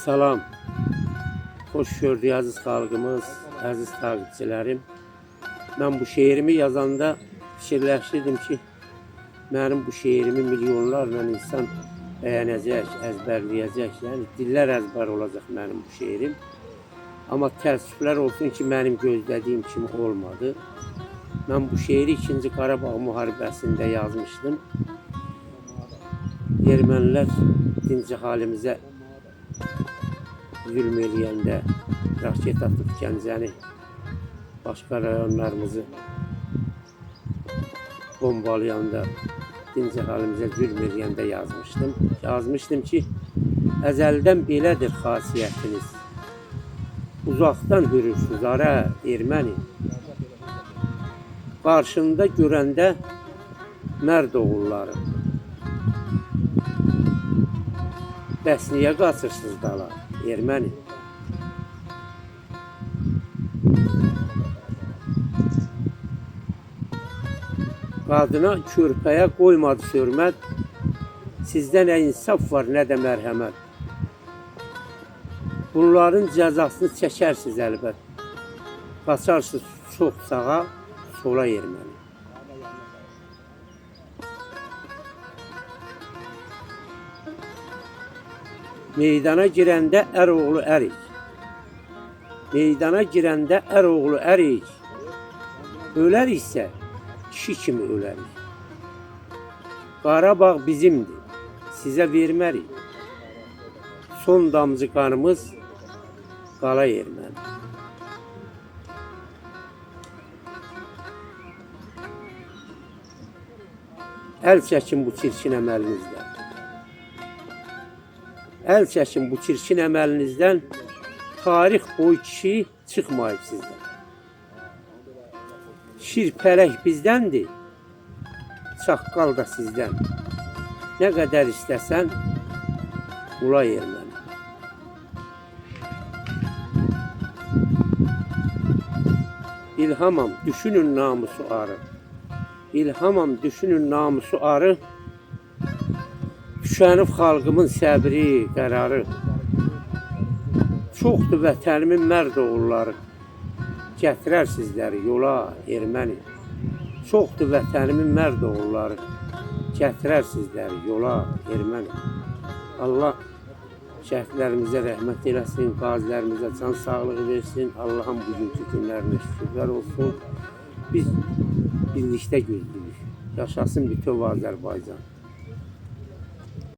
Salam, hoş gördük aziz xalqımız, aziz takipçilerim. Ben bu şeirimi yazanda fikirləşdirdim ki, benim bu şeirimi milyonlarla insan beğenecek, ezberleyecek. Yani diller ezber olacak benim bu şeirim. Ama təəssüflər olsun ki, benim gözlediğim kimi olmadı. Ben bu şeiri 2. Qarabağ müharibəsində yazmışdım. Ermənilər dinc halimizə zulm eləyəndə, raket atıb Gəncəni, başqa rayonlarımızı bombalayanda, dinc halimizə zulm eləyəndə yazmışdım. Yazmışdım ki, əzəldən belədir xasiyyətiniz. Uzaqdan hürürsüz ara erməni. Qarşında görəndə mərd oğulları. Bəs niyə qaçırsınız dala erməni? Qadına körpəyə qoymadı hörmət. Sizdə nə insaf var, nə də mərhəmət. Bunların cəzasını çəkərsiniz əlbət. Qaçarsınız çox sağa, sola erməni. Meydana girəndə ər oğlu ərik. Meydana girəndə ər oğlu ərik. Ölər isə kişi kimi ölərik. Qarabağ bizimdir, sizə vermərik. Son damcı qanımız qala erməni. Əl çəkin bu çirkin əməlinizdən. Əl çəkin bu çirkin əməlinizdən. Tarix boyu kişi çıxmayıb sizdən. Şirpələk bizdəndir, çaqqal da sizdən. Nə qədər istəsən, ula erməni. İlhamam, düşünün namusu arı. İlhamam, düşünün namusu arı. Düşənib xalqımın səbri, qərarı. Çoxdur vətənimin mərd oğulları. Gətirər sizləri yola erməni. Çoxdur vətənimin mərd oğulları. Gətirər sizləri yola erməni. Allah şəhidlərimizə rəhmət eləsin, qazilərimizə can sağlığı versin. Allah'ın bugünkü günlərinə şükürlər olsun. Biz birlikdə gözləyik. Yaşasın bütöv Azərbaycan.